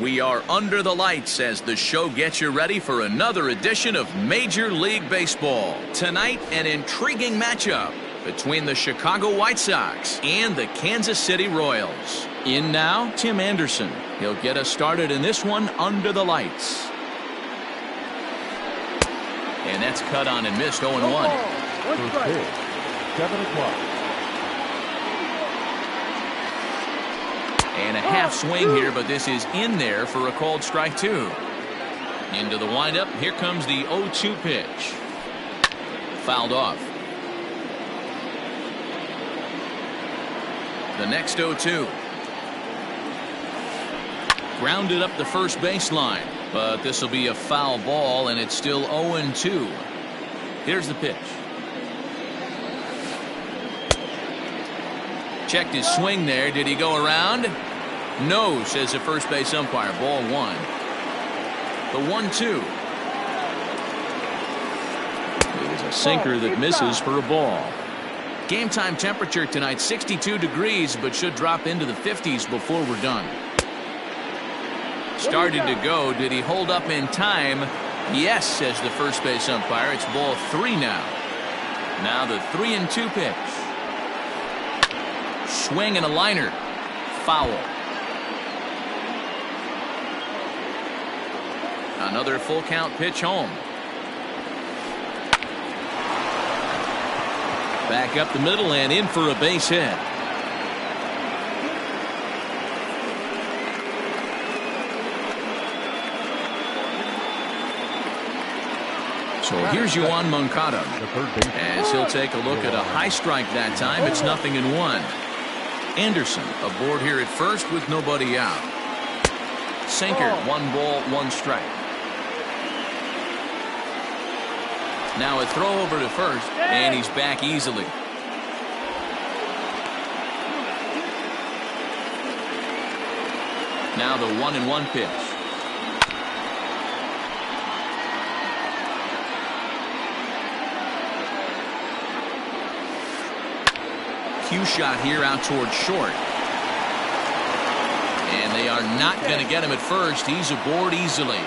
We are under the lights as the show gets you ready for another edition of Major League Baseball. Tonight, an intriguing matchup between the Chicago White Sox and the Kansas City Royals. In now, Tim Anderson. He'll get us started in this one under the lights. And that's cut on and missed 0-1. First pitch, 7 o'clock. And a half swing here, but this is in there for a called strike two. Into the windup. Here comes the 0-2 pitch. Fouled off. The next 0-2. Grounded up the first baseline, but this will be a foul ball, and it's still 0-2. Here's the pitch. Checked his swing there. Did he go around? No, says the first base umpire. Ball one. The 1-2. It is a sinker that misses for a ball. Game time temperature tonight 62 degrees, but should drop into the 50s before we're done. Started to go. Did he hold up in time? Yes, says the first base umpire. It's ball three now. Now the 3-2 pitch. Swing and a liner. Foul. Another full count pitch home. Back up the middle and in for a base hit. So here's Yoan Moncada as he'll take a look at a high strike that time. It's 0-1. Anderson aboard here at first with nobody out. Sinker, 1 ball, 1 strike. Now a throw over to first, and he's back easily. Now the 1-1 pitch. Cue shot here out towards short. And they are not going to get him at first. He's aboard easily.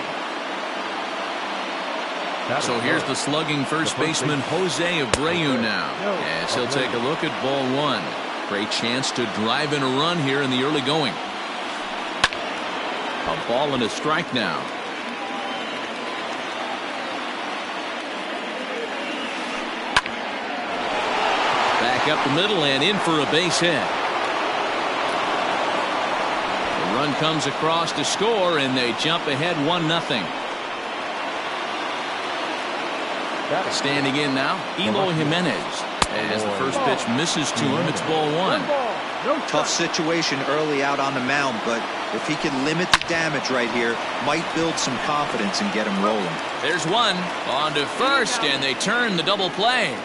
So here's the slugging first baseman Jose Abreu now, as he'll take a look at ball one. Great chance to drive in a run here in the early going. A ball and a strike now. Back up the middle and in for a base hit. The run comes across to score, and they jump ahead 1-0. Standing in now, Eloy Jimenez. As the first pitch misses to him, it's ball one. Tough situation early out on the mound, but if he can limit the damage right here, might build some confidence and get him rolling. There's one on to first, and they turn the double play.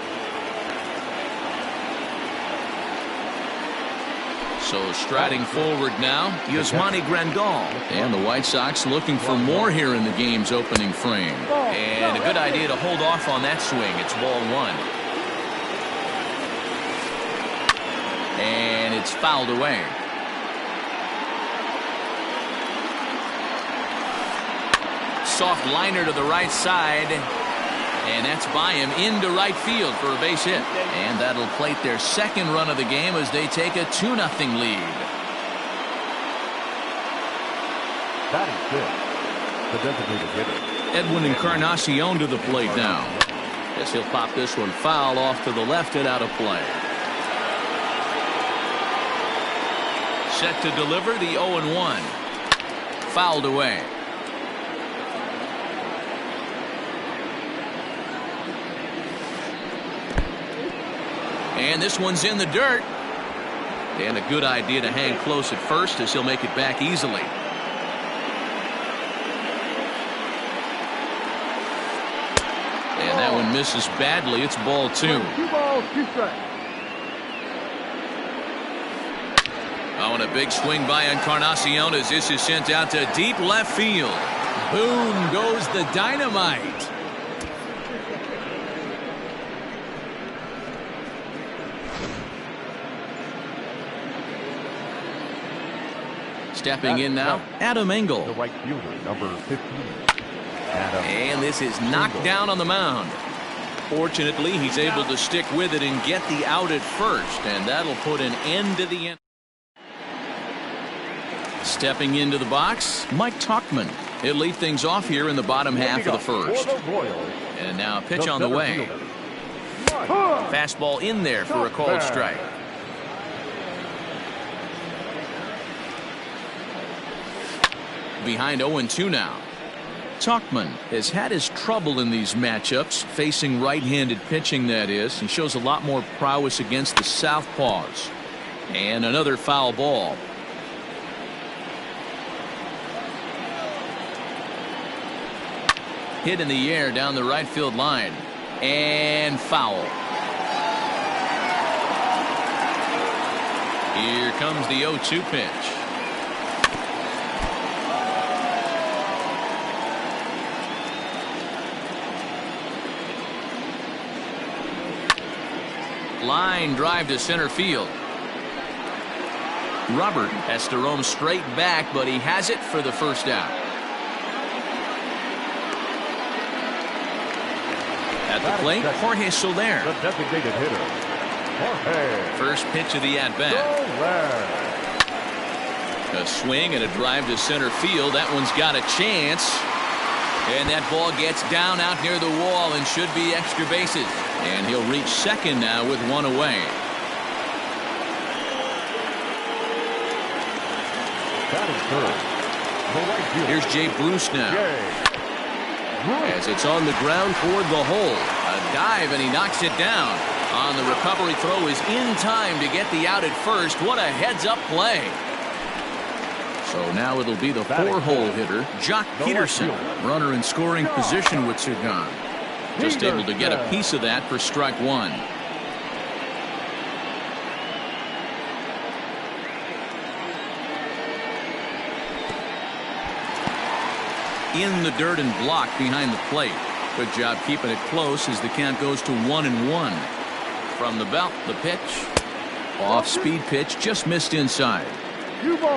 So striding forward now, Yasmani Grandal. And the White Sox looking for more here in the game's opening frame. And a good idea to hold off on that swing. It's ball one. And it's fouled away. Soft liner to the right side. And that's by him into right field for a base hit. And that'll plate their second run of the game as they take a 2-0 lead. That is good. The designated hitter. Edwin Encarnacion to the plate now. As he'll pop this one foul off to the left and out of play. Set to deliver the 0-1. Fouled away. And this one's in the dirt. And a good idea to hang close at first as he'll make it back easily. And that one misses badly. It's ball two. 2 balls, 2 strikes. Oh, and a big swing by Encarnacion as this is sent out to deep left field. Boom goes the dynamite. Stepping in now, Adam Engel. The right fielder, number 15. And this is knocked down on the mound. Fortunately, he's able to stick with it and get the out at first, and that'll put an end to the inning. Stepping into the box, Mike Tuchman. He'll lead things off here in the bottom half of the first. And now a pitch on the way. Fastball in there for a called strike. Behind 0-2 now. Tuchman has had his trouble in these matchups, facing right-handed pitching, that is. He shows a lot more prowess against the southpaws. And another foul ball. Hit in the air down the right field line. And foul. Here comes the 0-2 pitch. Line drive to center field. Robert has to roam straight back, but he has it for the first out. At the plate, Jorge Soler. The designated hitter, Jorge. First pitch of the at-bat. A swing and a drive to center field. That one's got a chance. And that ball gets down out near the wall and should be extra bases. And he'll reach second now with one away. Here's Jay Bruce now. As it's on the ground toward the hole. A dive and he knocks it down. On the recovery throw is in time to get the out at first. What a heads-up play. So now it'll be the 4-hole hitter, Jock Peterson. Runner in scoring position with Sagan. Just able to get a piece of that for strike one. In the dirt and blocked behind the plate. Good job keeping it close as the count goes to 1-1. From the belt, the pitch. Off-speed pitch, just missed inside.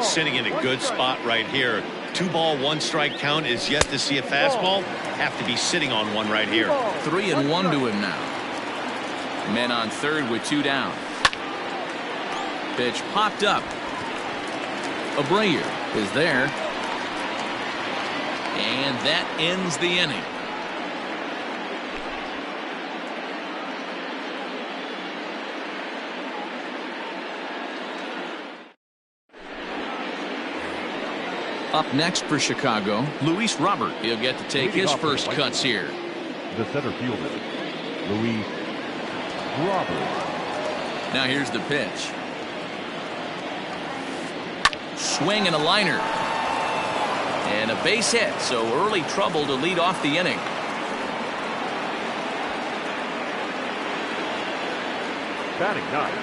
Sitting in a good spot right here. 2-ball, 1-strike count is yet to see a fastball. Have to be sitting on one right here. 3-1 to him now. Men on third with 2 down. Pitch popped up. Abreu is there. And that ends the inning. Up next for Chicago, Luis Robert. He'll get to take his first cuts here. The center fielder, Luis Robert. Now here's the pitch. Swing and a liner. And a base hit, so early trouble to lead off the inning.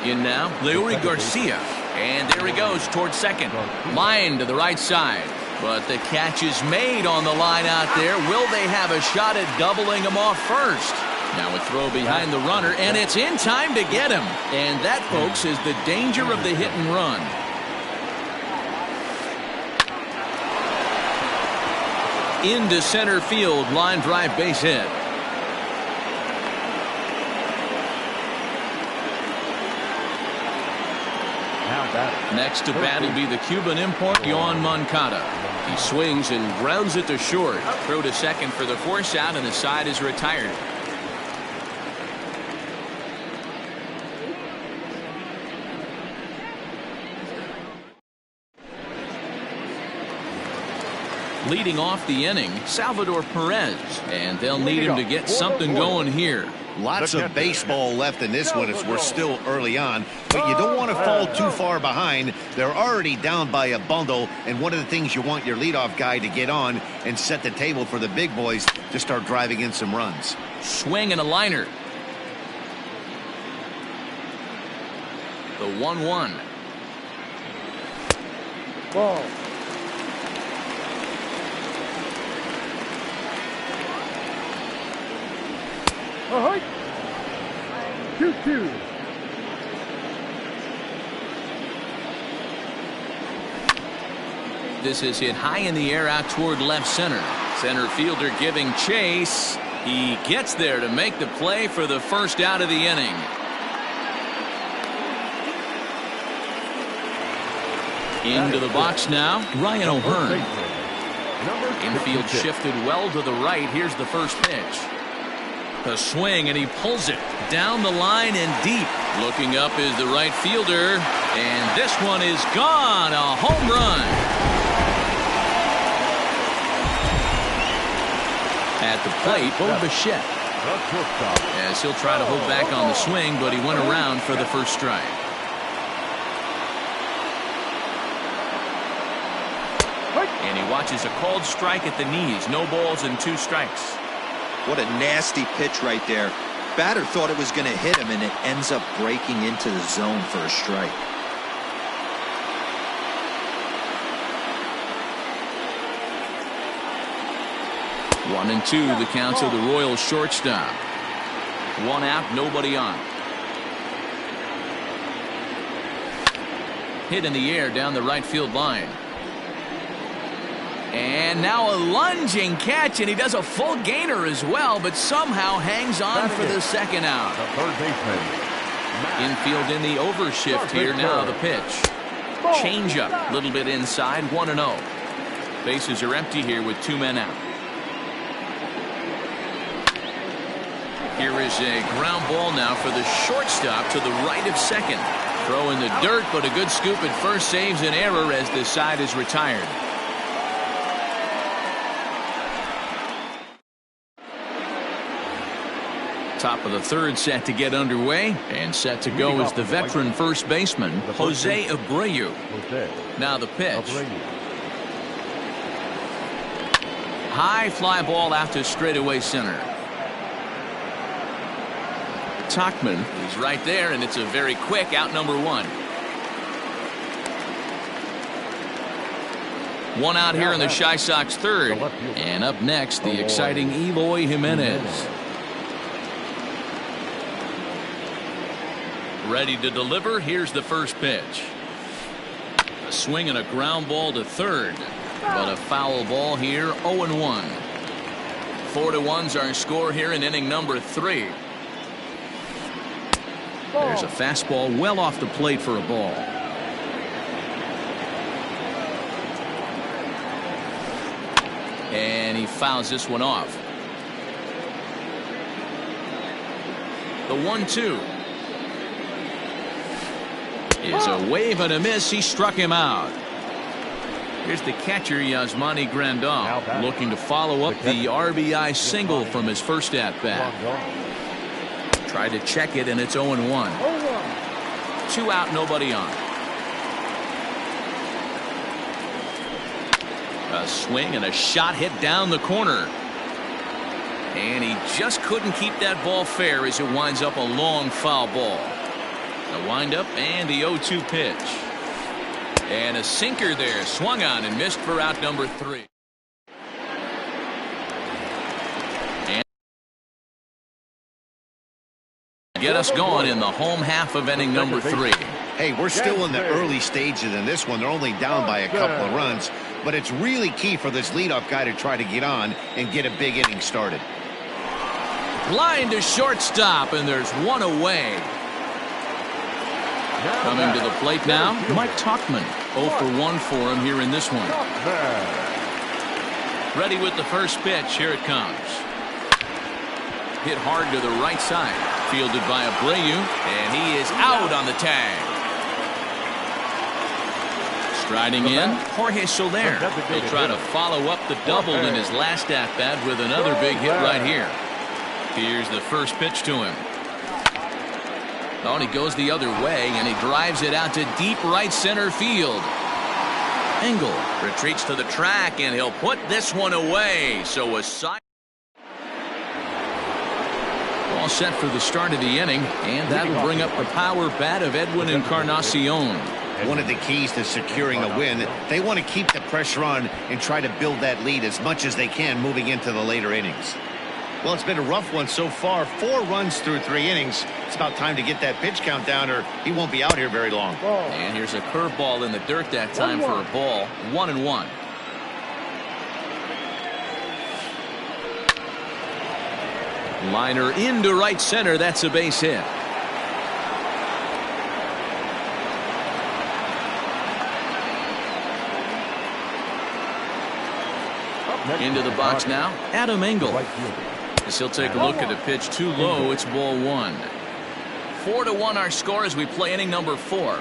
In now, Leury Garcia. And there he goes towards second. Line to the right side. But the catch is made on the line out there. Will they have a shot at doubling him off first? Now a throw behind the runner, and it's in time to get him. And that, folks, is the danger of the hit and run. Into center field, line drive, base hit. Next to bat will be the Cuban import, Yoan Moncada. He swings and grounds it to short. Throw to second for the force out, and the side is retired. Leading off the inning, Salvador Perez, and they'll need him to get something going here. Lots of baseball left in this one as we're still early on, but you don't want to fall too far behind. They're already down by a bundle, and one of the things you want your leadoff guy to get on and set the table for the big boys to start driving in some runs. Swing and a liner. The 1-1. Ball. Ahoy! 2-2. This is hit high in the air out toward left center. Center fielder giving chase. He gets there to make the play for the first out of the inning. Into the box now, Ryan O'Hearn. Infield shifted well to the right. Here's the first pitch. A swing, and he pulls it down the line and deep. Looking up is the right fielder, and this one is gone. A home run. At the plate, Bo Bichette. As he'll try to hold back on the swing, but he went around for the first strike. And he watches a called strike at the knees. No balls and 2 strikes. What a nasty pitch right there. Batter thought it was going to hit him, and it ends up breaking into the zone for a strike. One and 2, the count to the Royals shortstop. 1 out, nobody on. Hit in the air down the right field line. And now a lunging catch, and he does a full gainer as well, but somehow hangs on for the second out. Infield in the overshift here. Now the pitch. Changeup, a little bit inside, 1-0. Bases are empty here with 2 men out. Here is a ground ball now for the shortstop to the right of second. Throw in the dirt, but a good scoop at first saves an error as the side is retired. Top of the third set to get underway, and set to go is the veteran first baseman Jose Abreu. Now the pitch. High fly ball out to straightaway center. Tachman is right there, and it's a very quick out number 1. 1 out here in the Chi Sox third, and up next the exciting Eloy Jimenez. Ready to deliver. Here's the first pitch. A swing and a ground ball to third, but a foul ball here. 0-1. 4-1's our score here in inning number 3. There's a fastball well off the plate for a ball. And he fouls this one off. The 1-2 is a wave and a miss. He struck him out. Here's the catcher, Yasmani Grandal, looking to follow up the RBI single from his first at-bat. Tried to check it, and it's 0-1. 2 out, nobody on. A swing and a shot hit down the corner. And he just couldn't keep that ball fair as it winds up a long foul ball. The windup and the 0-2 pitch. And a sinker there, swung on and missed for out number 3. And get us going in the home half of inning number 3. Hey, we're still in the early stages in this one. They're only down by a couple of runs, but it's really key for this leadoff guy to try to get on and get a big inning started. Line to shortstop, and there's 1 away. Coming to the plate now, Mike Tachman. 0 for 1 for him here in this one. Ready with the first pitch. Here it comes. Hit hard to the right side. Fielded by Abreu, and he is out on the tag. Striding in, Jorge Soler. He'll try to follow up the double in his last at-bat with another big hit right here. Here's the first pitch to him. Oh, and he goes the other way, and he drives it out to deep right center field. Engel retreats to the track, and he'll put this one away. So a side. All set for the start of the inning, and that'll bring up the power bat of Edwin Encarnacion. One of the keys to securing a win, they want to keep the pressure on and try to build that lead as much as they can moving into the later innings. Well, it's been a rough one so far. 4 runs through 3 innings. It's about time to get that pitch count down or he won't be out here very long. And here's a curveball in the dirt that time for a ball. 1-1. Liner into right center. That's a base hit. Into the box now, Adam Engel. As he'll take a look at a pitch too low, it's ball 1. 4-1 our score as we play inning number 4.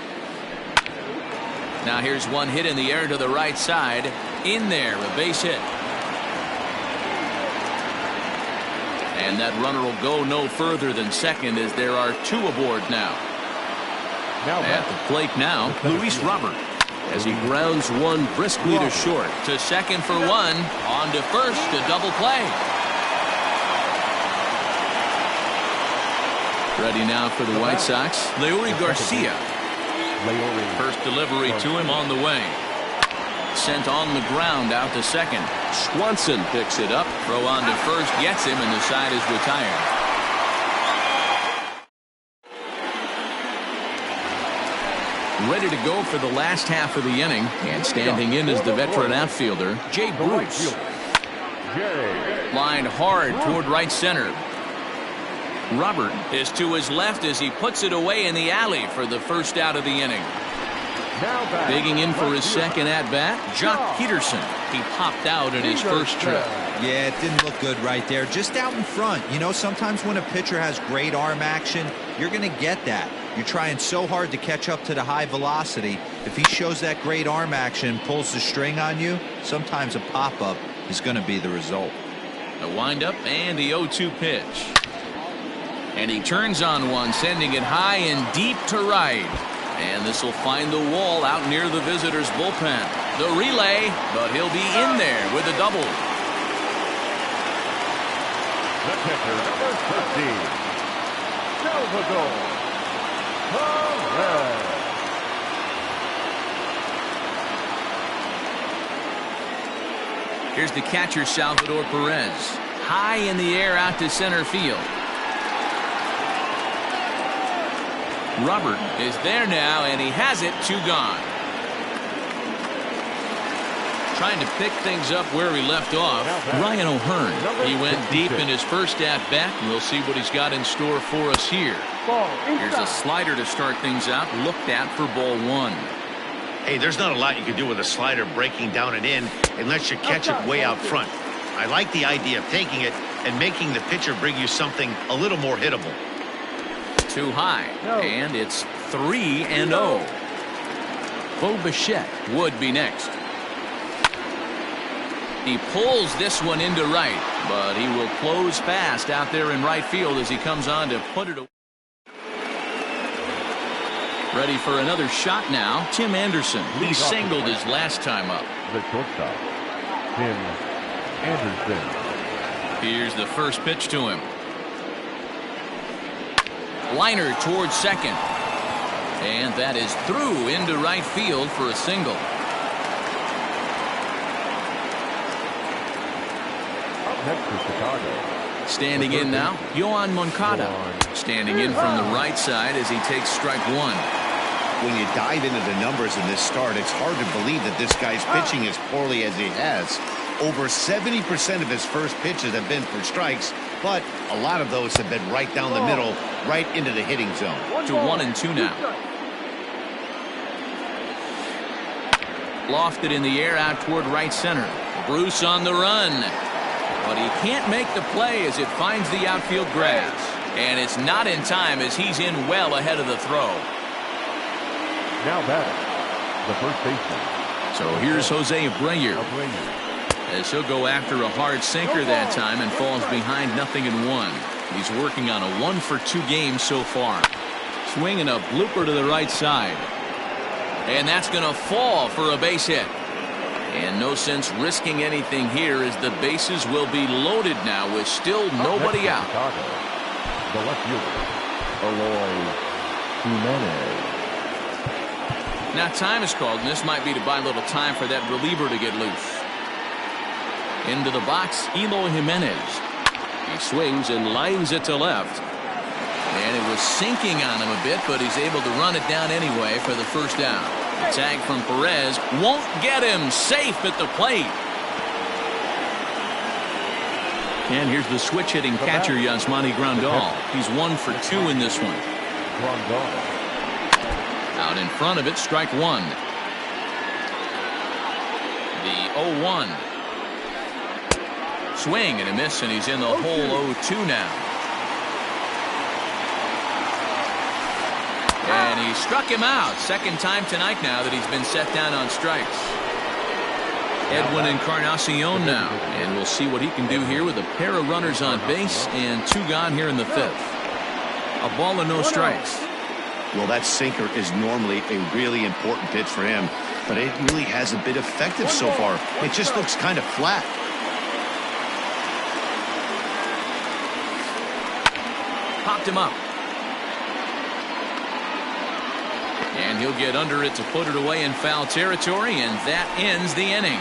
Now here's one hit in the air to the right side. In there, a base hit. And that runner will go no further than second as there are 2 aboard now. At the plate now, Luis Robert. As he grounds one briskly to short. To second for 1. On to first, a double play. Ready now for the White Sox, Leury Garcia. First delivery to him on the way. Sent on the ground out to second. Swanson picks it up. Throw on to first, gets him, and the side is retired. Ready to go for the last half of the inning, and standing in is the veteran outfielder, Jay Bruce. Lined hard toward right center. Robert is to his left as he puts it away in the alley for the first out of the inning. Digging in for his second at-bat, Jock Peterson. He popped out in his first trip. Yeah, it didn't look good right there. Just out in front. You know, sometimes when a pitcher has great arm action, you're going to get that. You're trying so hard to catch up to the high velocity. If he shows that great arm action, pulls the string on you, sometimes a pop-up is going to be the result. The windup and the 0-2 pitch. And he turns on one, sending it high and deep to right. And this will find the wall out near the visitors' bullpen. The relay, but he'll be in there with a double. The pitcher, number 13, Salvador Perez. Here's the catcher, Salvador Perez. High in the air out to center field. Robert is there now, and he has it. 2 gone. Trying to pick things up where he left off, Ryan O'Hearn. He went deep in his first at-bat, and we'll see what he's got in store for us here. Here's a slider to start things out, looked at for ball 1. Hey, there's not a lot you can do with a slider breaking down and in unless you catch it way out front. I like the idea of taking it and making the pitcher bring you something a little more hittable. Too high, and it's 3-0. Bo Bichette would be next. He pulls this one into right, but he will close fast out there in right field as he comes on to put it away. Ready for another shot now, Tim Anderson. He singled his last time up. The shortstop, Tim Anderson. Here's the first pitch to him. Liner towards second. And that is through into right field for a single. Next to Chicago. Standing in now, Yoan Moncada. Standing in from the right side as he takes strike 1. When you dive into the numbers in this start, it's hard to believe that this guy's pitching as poorly as he has. Over 70% of his first pitches have been for strikes, but a lot of those have been right down the middle, right into the hitting zone. To 1-2 now. Lofted in the air out toward right center. Bruce on the run. But he can't make the play as it finds the outfield grass. And it's not in time as he's in well ahead of the throw. Now batting, the first baseman. So here's Jose Abreu. As he'll go after a hard sinker that time and falls behind 0-1. He's working on a 1-for-2 game so far. Swinging a blooper to the right side. And that's going to fall for a base hit. And no sense risking anything here as the bases will be loaded now with still nobody out. The left fielder, Eloy Jimenez. Now time is called, and this might be to buy a little time for that reliever to get loose. Into the box, Eloy Jimenez. He swings and lines it to left. And it was sinking on him a bit, but he's able to run it down anyway for the first down. The tag from Perez won't get him. Safe at the plate. And here's the switch-hitting catcher, Yasmani Grandal. He's 1 for 2 in this one. Out in front of it, strike one. The 0-1. Swing and a miss, and he's in the hole 0-2 now. And he struck him out. Second time tonight now that he's been set down on strikes. Edwin Encarnacion now, and we'll see what he can do here with a pair of runners on base and 2 gone here in the 5th. A ball and no strikes. Well, that sinker is normally a really important pitch for him, but it really hasn't been effective so far. It just looks kind of flat. Popped him up. And he'll get under it to put it away in foul territory, and that ends the inning.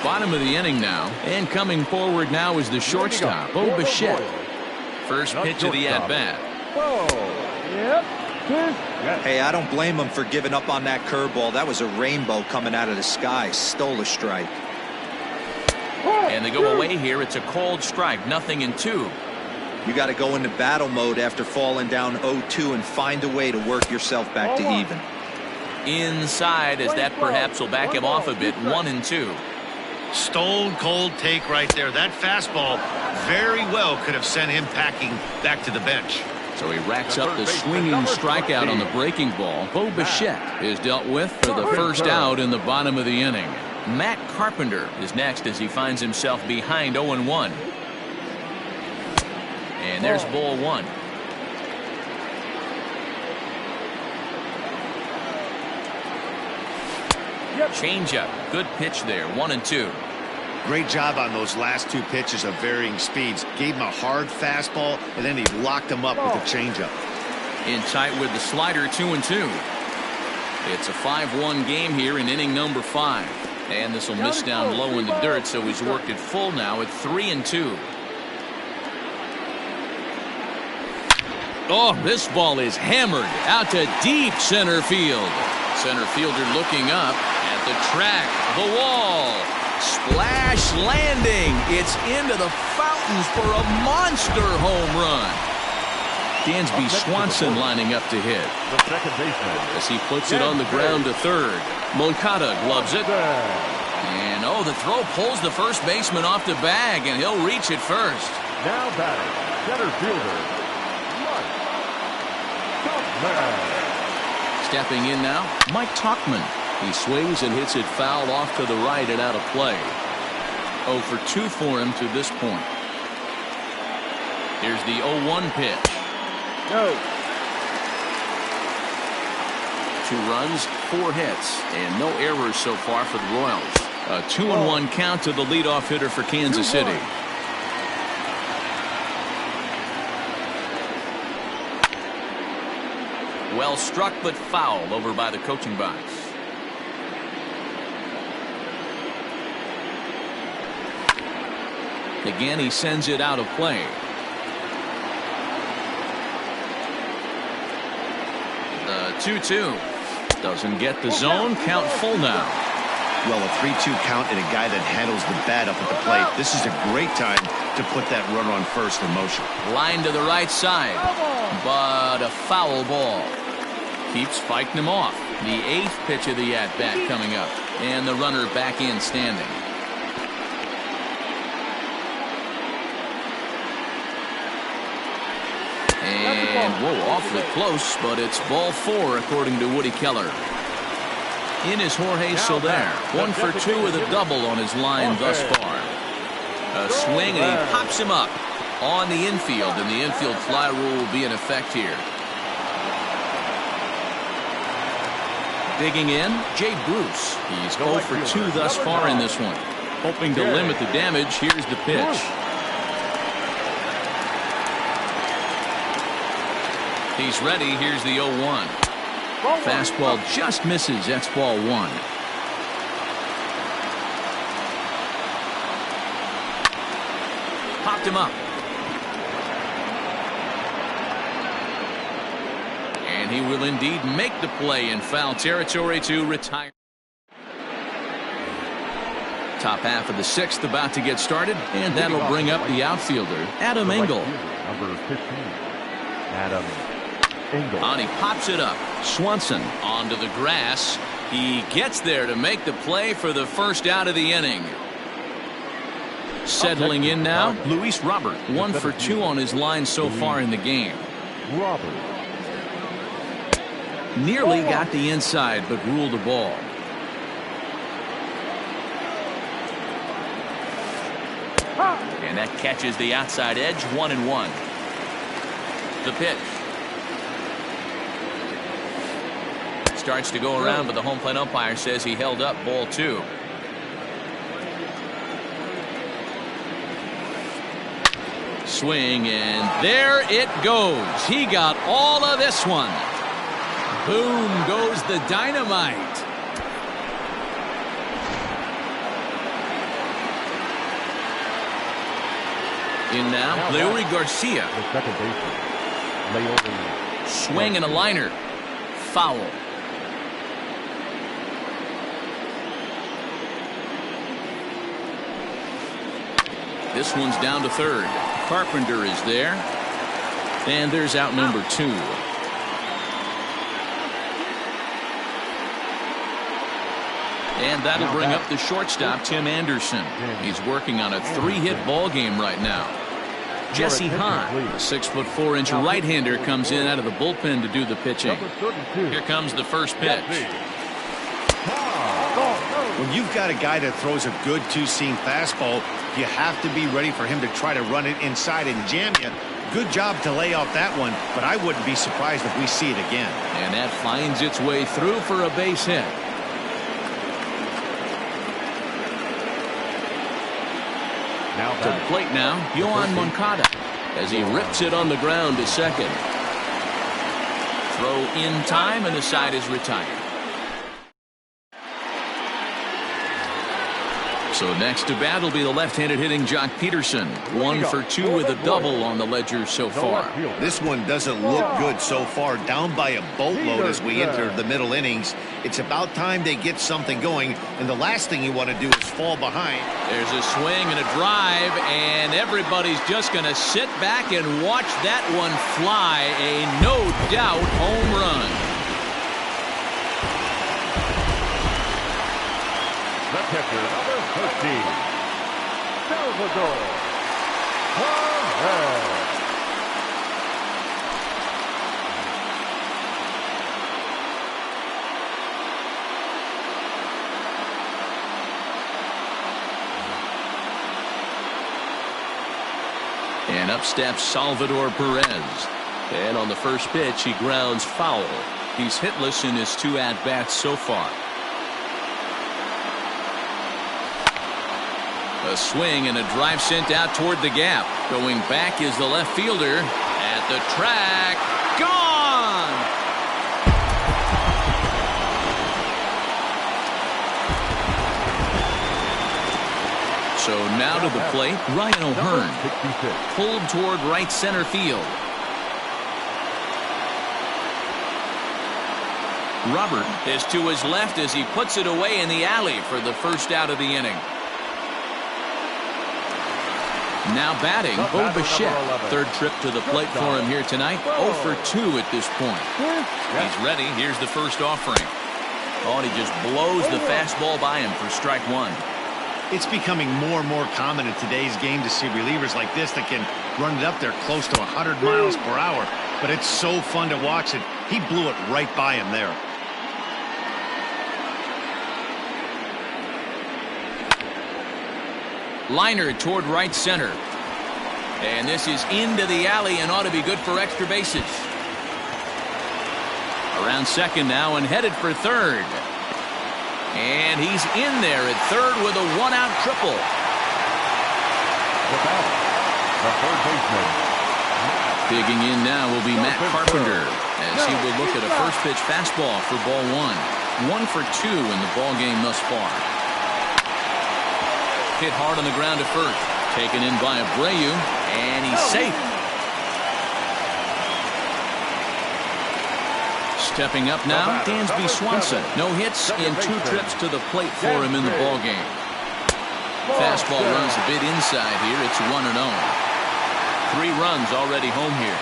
Bottom of the inning now, and coming forward now is the shortstop, Bo Bichette. First pitch of the at-bat. Hey, I don't blame him for giving up on that curveball. That was a rainbow coming out of the sky. Stole a strike. And they go away here. It's a cold strike, 0-2. You got to go into battle mode after falling down 0-2 and find a way to work yourself back to even. Inside, as that perhaps will back him off a bit, 1-2. Stone cold take right there. That fastball very well could have sent him packing back to the bench. So he racks up the swinging strikeout on the breaking ball. Bo Bichette is dealt with for the first out in the bottom of the inning. Matt Carpenter is next as he finds himself behind 0-1. And there's ball one. Changeup. Good pitch there. 1-2. Great job on those last 2 pitches of varying speeds. Gave him a hard fastball, and then he locked him up with a changeup. In tight with the slider, 2-2. It's a 5-1 game here in inning number 5. And this will miss down low in the dirt, so he's worked it full now at 3-2. Oh, this ball is hammered out to deep center field. Center fielder looking up at the track, the wall. Splash landing. It's into the fountains for a monster home run. Dansby Swanson lining up to hit. As he puts it on the ground to third. Moncada gloves it. And oh, the throw pulls the first baseman off the bag, and he'll reach it first. Now batting, center fielder. Stepping in now, Mike Tauchman. He swings and hits it foul off to the right and out of play. 0 for 2 for him to this point. Here's the 0-1 pitch. No. 2 runs, 4 hits, and no errors so far for the Royals. A 2-1 count to the leadoff hitter for Kansas City. Well struck, but foul over by the coaching box. Again, he sends it out of play. The 2-2 doesn't get the zone. Count full now. Well, a 3-2 count and a guy that handles the bat up at the plate. This is a great time to put that runner on first in motion. Line to the right side, but a foul ball. Keeps fighting him off. The 8th pitch of the at-bat coming up, and the runner back in standing. And whoa, awfully close, but it's ball 4 according to Woody Keller. In is Jorge Soler, 1 for 2 with a double on his line thus far. A swing, and he pops him up on the infield, and the infield fly rule will be in effect here. Digging in, Jay Bruce. He's 0 for 2 thus far in this one. Hoping to limit the damage, here's the pitch. He's ready, here's the 0-1. Fastball just misses, that's ball 1. popped him up. And he will indeed make the play in foul territory to retire. Top half of the sixth about to get started, and that'll bring up the outfielder, Adam Engel. Number 15, Adam Engel. And he pops it up. Swanson onto the grass. He gets there to make the play for the first out of the inning. Settling in now, Luis Robert. 1 for 2 on his line so far in the game. Robert. Nearly got the inside, but ruled a ball. And that catches the outside edge, 1-1. The pitch. Starts to go around, but the home plate umpire says he held up ball 2. Swing, and there it goes. He got all of this one. Boom goes the dynamite. In now, Leury Garcia. The second baseman, Leury. Swing and a liner. Foul. This one's down to third. Carpenter is there. And there's out number 2. And that'll bring up the shortstop, Tim Anderson. He's working on a 3-hit ball game right now. Jesse Hahn, a 6'4" right-hander, comes in out of the bullpen to do the pitching. Here comes the first pitch. When you've got a guy that throws a good two-seam fastball, you have to be ready for him to try to run it inside and jam you. Good job to lay off that one, but I wouldn't be surprised if we see it again. And that finds its way through for a base hit. To the plate now, Yohan Moncada, as he rips it on the ground to second. Throw in time, and the side is retired. So next to bat will be the left-handed hitting Jock Peterson. 1 for 2 with a double on the ledger so far. This one doesn't look good so far. Down by a boatload as we enter the middle innings. It's about time they get something going, and the last thing you want to do is fall behind. There's a swing and a drive, and everybody's just going to sit back and watch that one fly. A no-doubt home run. The pitcher, number 13, Salvador Perez. And up steps Salvador Perez. And on the first pitch, he grounds foul. He's hitless in his 2 at-bats so far. A swing and a drive sent out toward the gap. Going back is the left fielder at the track. Gone! So now to the plate, Ryan O'Hearn. Pulled toward right center field. Robert is to his left as he puts it away in the alley for the first out of the inning. Now batting, Bo Bichette. Third trip to the plate for him here tonight. 0 for 2 at this point. He's ready. Here's the first offering. Oh, and he just blows the fastball by him for strike 1. It's becoming more and more common in today's game to see relievers like this that can run it up there close to 100 miles per hour. But it's so fun to watch it. He blew it right by him there. Liner toward right center. And this is into the alley and ought to be good for extra bases. Around second now and headed for third. And he's in there at third with a 1-out triple. The batter, the third baseman. Digging in now will be Matt Carpenter as he will look at a first pitch fastball for ball 1. 1 for 2 in the ball game thus far. Hit hard on the ground to first. Taken in by Abreu, and he's safe. Stepping up now, Dansby Swanson. No hits in 2 trips to the plate for him in the ballgame. Fastball runs a bit inside here. It's 1-0. 3 runs already home here.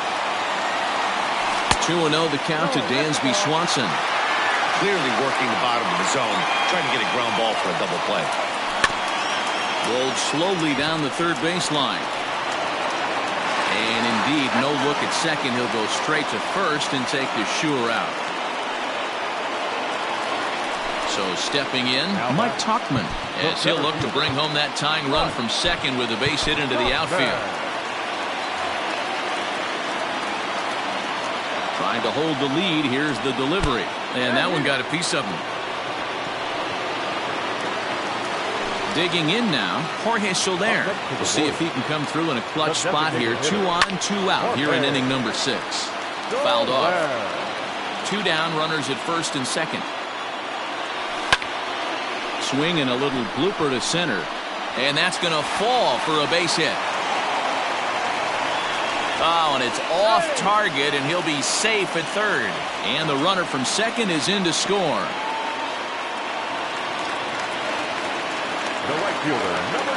2-0 the count to Dansby Swanson. Clearly working the bottom of the zone, trying to get a ground ball for a double play. Rolled slowly down the third baseline. And indeed, no look at second. He'll go straight to first and take the sure out. So stepping in, Mike Tauchman, as he'll look to bring home that tying run from second with a base hit into the outfield. Trying to hold the lead. Here's the delivery. And that one got a piece of him. Digging in now, Jorge Soler. We'll see if he can come through in a clutch spot here. 2 on, 2 out here in inning number 6. Fouled off. 2 down, runners at first and second. Swing and a little blooper to center. And that's going to fall for a base hit. Oh, and it's off target, and he'll be safe at third. And the runner from second is in to score. The right fielder, number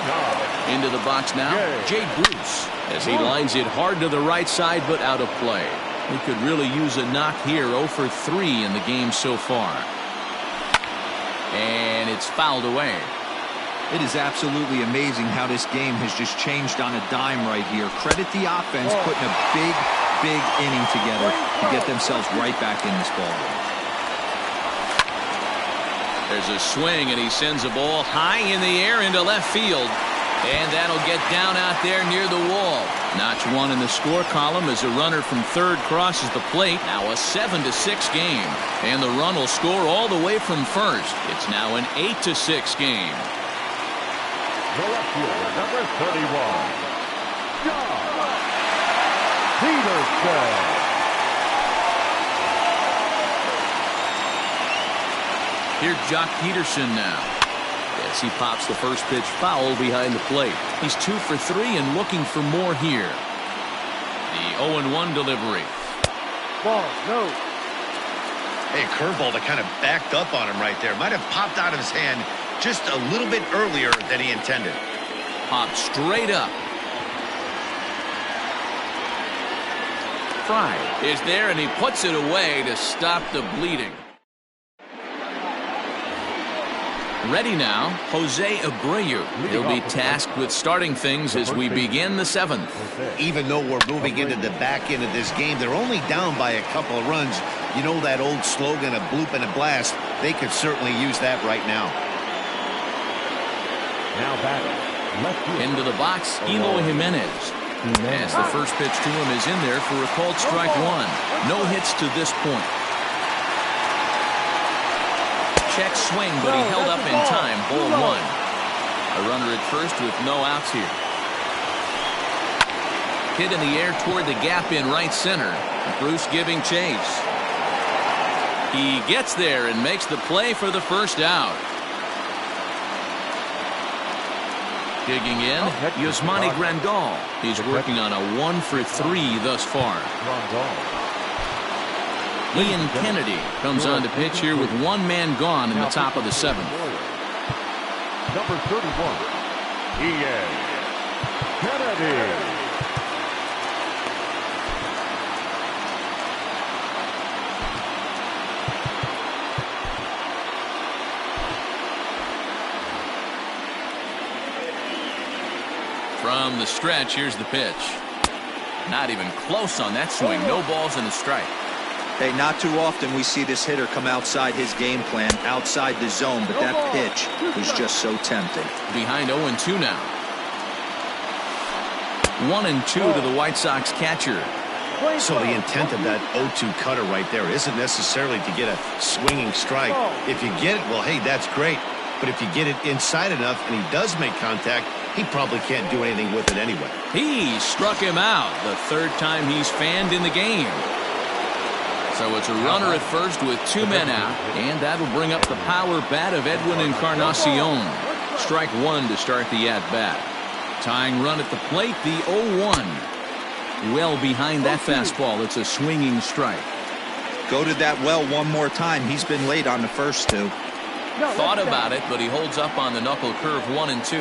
9. Into the box now, Jay Bruce, as he lines it hard to the right side, but out of play. He could really use a knock here. 0 for 3 in the game so far. And it's fouled away. It is absolutely amazing how this game has just changed on a dime right here. Credit the offense putting a big inning together to get themselves right back in this ballgame. There's a swing, and he sends a ball high in the air into left field. And that'll get down out there near the wall. Notch 1 in the score column as a runner from third crosses the plate. Now a 7-6 game. And the run will score all the way from first. It's now an 8-6 game. The left fielder, number 31, Josh Peterson. Here's Jock Peterson now. As he pops the first pitch foul behind the plate. He's 2 for 3 and looking for more here. The 0-1 delivery. Ball, no. Hey, a curveball that kind of backed up on him right there. Might have popped out of his hand just a little bit earlier than he intended. Popped straight up. Fry is there, and he puts it away to stop the bleeding. Ready now, Jose Abreu. He'll be tasked with starting things as we begin the 7th. Even though we're moving into the back end of this game, they're only down by a couple of runs. You know that old slogan, a bloop and a blast? They could certainly use that right now. Now batting, left field. Into the box, Eloy Jimenez. As the first pitch to him is in there for a called strike 1. No hits to this point. Check swing, but he held up in time. Ball 1. A runner at first with no outs here. Hit in the air toward the gap in right center. Bruce giving chase. He gets there and makes the play for the first out. Digging in, Yasmani Grandal. He's working on a 1 for 3 thus far. Ian Kennedy comes on to pitch here with 1 man gone in the top of the 7th. Number 31, Ian Kennedy. From the stretch, here's the pitch. Not even close on that swing. No balls and a strike. Hey, not too often we see this hitter come outside his game plan, outside the zone, but that pitch was just so tempting. Behind 0-2 now. 1-2 to the White Sox catcher. So the intent of that 0-2 cutter right there isn't necessarily to get a swinging strike. If you get it, well, hey, that's great. But if you get it inside enough and he does make contact, he probably can't do anything with it anyway. He struck him out the 3rd time he's fanned in the game. So it's a runner at first with 2 men out, and that'll bring up the power bat of Edwin Encarnacion. Strike 1 to start the at-bat. Tying run at the plate, the 0-1. Well behind that fastball. It's a swinging strike. Go to that well one more time. He's been late on the first two. Thought about it, but he holds up on the knuckle curve 1 and 2.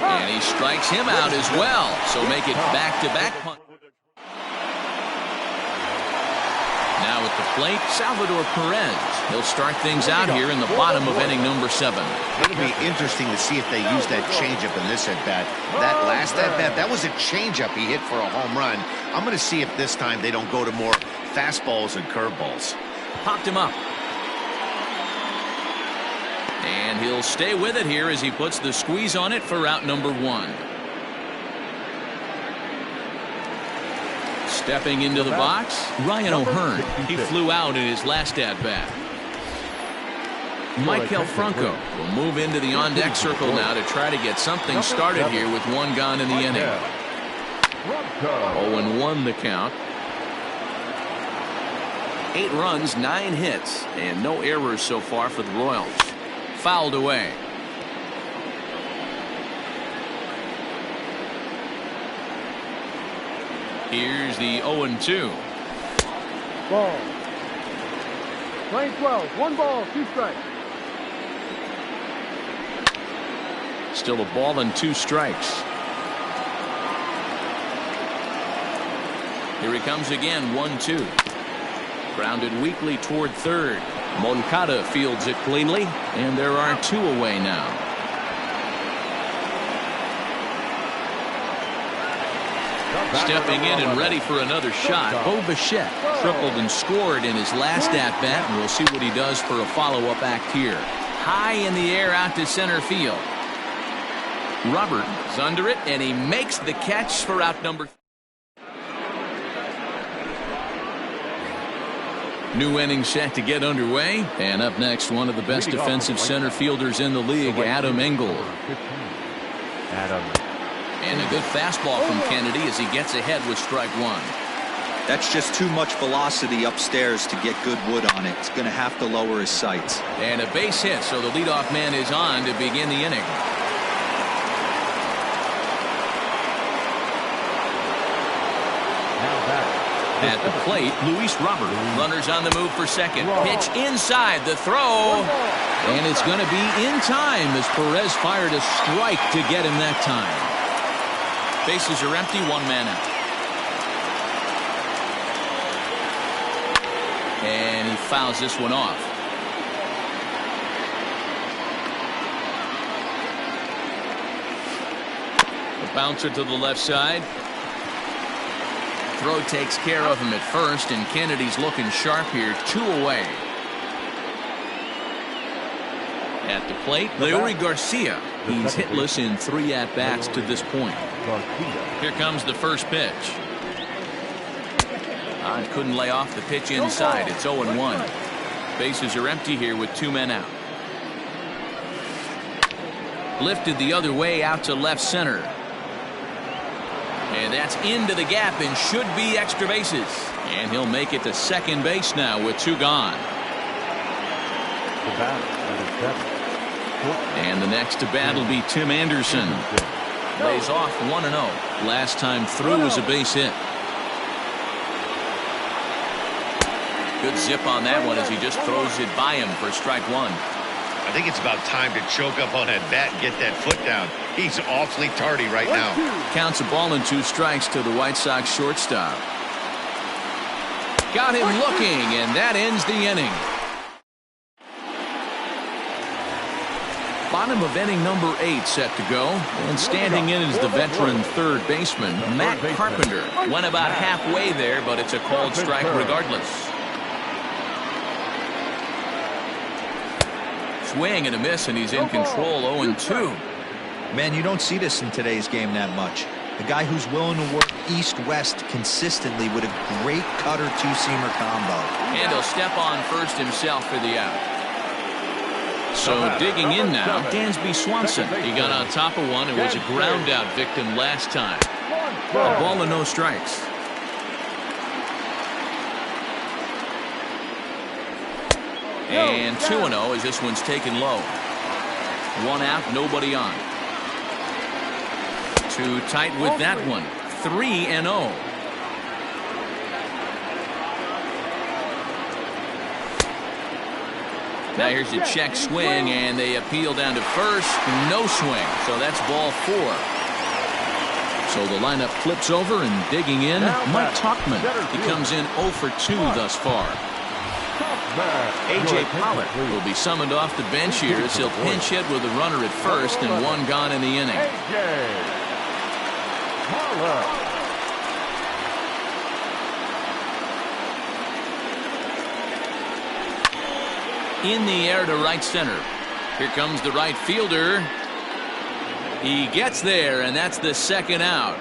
And he strikes him out as well. So make it back-to-back punt. Now at the plate, Salvador Perez. He'll start things out here in the bottom of inning number 7. It'll be interesting to see if they use that changeup in this at-bat. That last at-bat, that was a changeup he hit for a home run. I'm going to see if this time they don't go to more fastballs and curveballs. Popped him up. And he'll stay with it here as he puts the squeeze on it for out number 1. Stepping into the box, Ryan O'Hearn. He flew out in his last at-bat. Michael Franco will move into the on-deck circle now to try to get something started here with 1 gone in the inning. 0-1 the count. 8 runs, 9 hits, and no errors so far for the Royals. Fouled away. Here's the 0-2. Ball. Playing 12. 1 ball, 2 strikes. Still a ball and 2 strikes. Here he comes again, 1-2. Grounded weakly toward third. Moncada fields it cleanly, and there are 2 away now. Stepping in and ready for another shot, Bo Bichette tripled and scored in his last at-bat, and we'll see what he does for a follow-up act here. High in the air out to center field. Robert is under it, and he makes the catch for out number 3. New inning set to get underway, and up next, one of the best defensive center fielders in the league, Adam Engel. And a good fastball from Kennedy as he gets ahead with strike 1. That's just too much velocity upstairs to get good wood on it. It's going to have to lower his sights. And a base hit, so the leadoff man is on to begin the inning. At the plate, Luis Robert. Runners on the move for second. Pitch inside, the throw. And it's going to be in time as Perez fired a strike to get him that time. Bases are empty, 1 man out. And he fouls this one off. A bouncer to the left side. Throw takes care of him at first, and Kennedy's looking sharp here, 2 away. At the plate, Leury Garcia. He's hitless in 3 at-bats to this point. Here comes the first pitch. Couldn't lay off the pitch inside. It's 0-1. Bases are empty here with 2 men out. Lifted the other way out to left center. And that's into the gap and should be extra bases. And he'll make it to second base now with 2 gone. And the next to bat will be Tim Anderson. Lays off 1-0. Last time through was a base hit. Good zip on that one as he just throws it by him for strike 1. I think it's about time to choke up on that bat and get that foot down. He's awfully tardy right now. Counts a ball and 2 strikes to the White Sox shortstop. Got him looking, and that ends the inning. Bottom of inning number 8 set to go, and standing in is the veteran third baseman, Matt Carpenter. Went about halfway there, but it's a called strike regardless. Swing and a miss, and he's in control. 0-2. Man, you don't see this in today's game that much. A guy who's willing to work east-west consistently with a great cutter 2-seamer combo. And he'll step on first himself for the out. So digging in now, Dansby Swanson. He got on top of one and was a ground-out victim last time. A ball and no strikes. And 2-0 as this one's taken low. One out, nobody on. Too tight with that one. 3-0. Now here's a check swing, and they appeal down to first. No swing, so that's ball 4. So the lineup flips over, and digging in, Mike Tuchman. He comes in 0 for 2 thus far. A.J. Pollock will be summoned off the bench here as he'll pinch hit with a runner at first and 1 gone in the inning. In the air to right center. Here comes the right fielder. He gets there, and that's the 2nd out.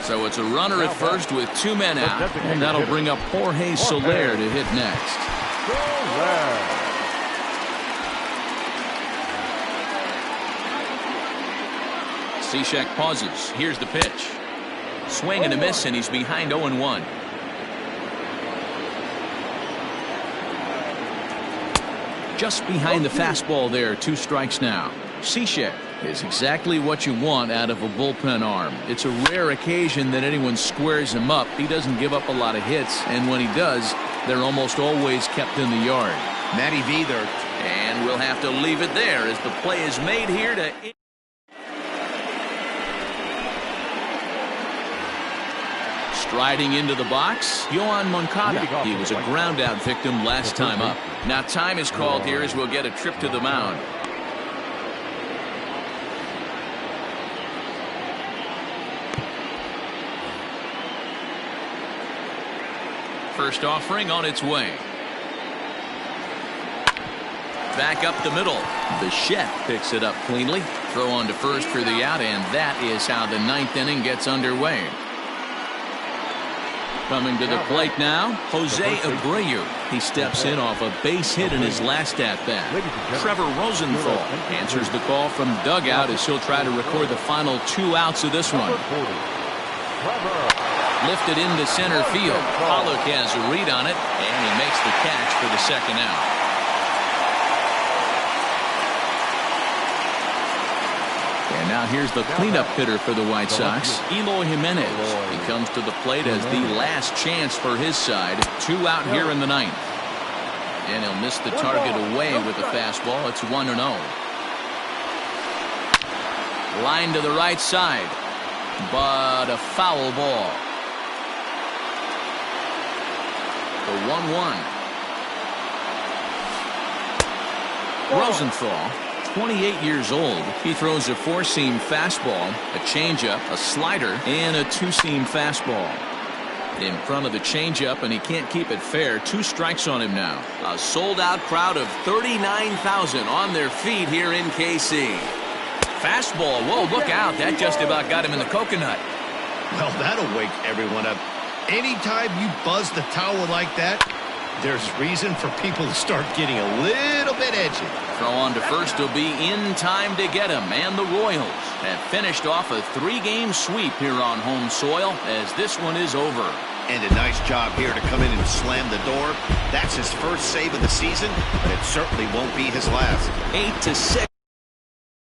So it's a runner at first with 2 men out, and that'll bring up Jorge Soler to hit next. Cishek pauses. Here's the pitch. Swing and a miss, and he's behind 0-1. Just behind the fastball there. 2 strikes now. Cishek is exactly what you want out of a bullpen arm. It's a rare occasion that anyone squares him up. He doesn't give up a lot of hits, and when he does, they're almost always kept in the yard. Matty V there. And we'll have to leave it there as the play is made here to... Striding into the box, Yohan Moncada. He was a ground-out victim last time up. Now time is called here as we'll get a trip to the mound. First offering on its way. Back up the middle. Bichette picks it up cleanly. Throw on to first for the out, and that is how the 9th inning gets underway. Coming to the plate now, Jose Abreu. He steps in off a base hit in his last at-bat. Trevor Rosenthal answers the call from dugout as he'll try to record the final 2 outs of this one. Lifted into center field. Pollock has a read on it, and he makes the catch for the 2nd out. And now here's the cleanup hitter for the White Sox, Eloy Jimenez. He comes to the plate as the last chance for his side. 2 out here in the 9th. And he'll miss the target away with the fastball. It's 1-0. Line to the right side, but a foul ball. The 1-1. Rosenthal, 28 years old. He throws a 4-seam fastball, a changeup, a slider, and a 2-seam fastball. In front of the changeup, and he can't keep it fair. 2 strikes on him now. A sold-out crowd of 39,000 on their feet here in KC. Fastball. Whoa, look out. That just about got him in the coconut. Well, that'll wake everyone up. Anytime you buzz the tower like that, there's reason for people to start getting a little bit edgy. Throw on to first will be in time to get him, and the Royals have finished off a 3-game sweep here on home soil as this one is over. And a nice job here to come in and slam the door. That's his first save of the season, but it certainly won't be his last. 8-6.